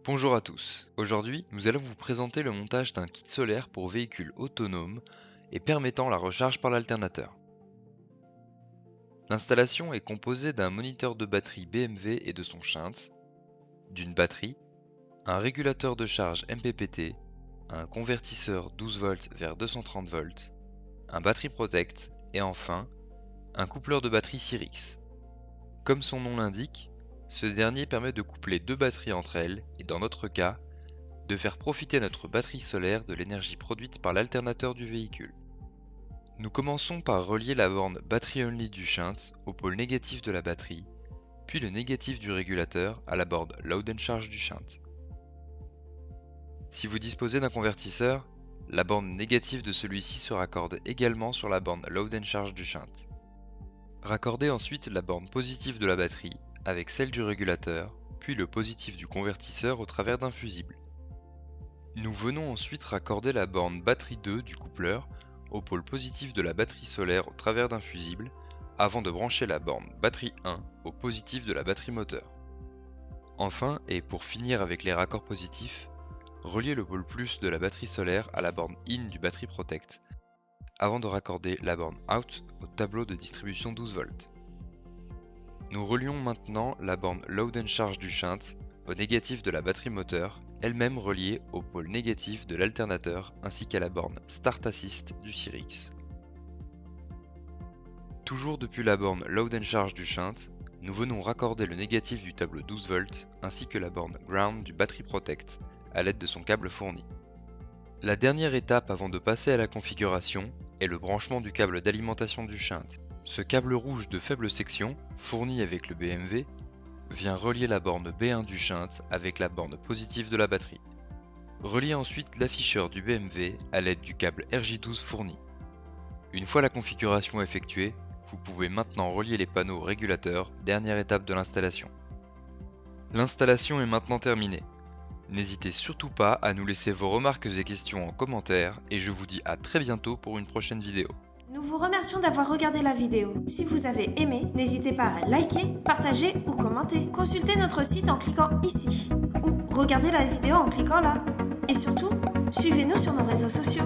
Bonjour à tous. Aujourd'hui, nous allons vous présenter le montage d'un kit solaire pour véhicule autonome et permettant la recharge par l'alternateur. L'installation est composée d'un moniteur de batterie BMW et de son shunt, d'une batterie, un régulateur de charge MPPT, un convertisseur 12 volts vers 230 volts, un battery protect et enfin un coupleur de batterie Cyrix. Comme son nom l'indique, ce dernier permet de coupler deux batteries entre elles et dans notre cas, de faire profiter notre batterie solaire de l'énergie produite par l'alternateur du véhicule. Nous commençons par relier la borne Battery Only du shunt au pôle négatif de la batterie, puis le négatif du régulateur à la borne Load and Charge du shunt. Si vous disposez d'un convertisseur, la borne négative de celui-ci se raccorde également sur la borne Load and Charge du shunt. Raccordez ensuite la borne positive de la batterie avec celle du régulateur, puis le positif du convertisseur au travers d'un fusible. Nous venons ensuite raccorder la borne batterie 2 du coupleur au pôle positif de la batterie solaire au travers d'un fusible, avant de brancher la borne batterie 1 au positif de la batterie moteur. Enfin, et pour finir avec les raccords positifs, reliez le pôle plus de la batterie solaire à la borne in du battery protect, avant de raccorder la borne out au tableau de distribution 12 volts. Nous relions maintenant la borne load and charge du shunt au négatif de la batterie moteur, elle-même reliée au pôle négatif de l'alternateur ainsi qu'à la borne Start Assist du Cyrix. Toujours depuis la borne Load and Charge du shunt, nous venons raccorder le négatif du tableau 12 volts ainsi que la borne Ground du Battery Protect à l'aide de son câble fourni. La dernière étape avant de passer à la configuration est le branchement du câble d'alimentation du shunt. Ce câble rouge de faible section, fourni avec le BMW, vient relier la borne B1 du shunt avec la borne positive de la batterie. Reliez ensuite l'afficheur du BMW à l'aide du câble RJ12 fourni. Une fois la configuration effectuée, vous pouvez maintenant relier les panneaux au régulateur, dernière étape de l'installation. L'installation est maintenant terminée. N'hésitez surtout pas à nous laisser vos remarques et questions en commentaire et je vous dis à très bientôt pour une prochaine vidéo. Nous vous remercions d'avoir regardé la vidéo. Si vous avez aimé, n'hésitez pas à liker, partager ou commenter. Consultez notre site en cliquant ici ou regardez la vidéo en cliquant là. Et surtout, suivez-nous sur nos réseaux sociaux.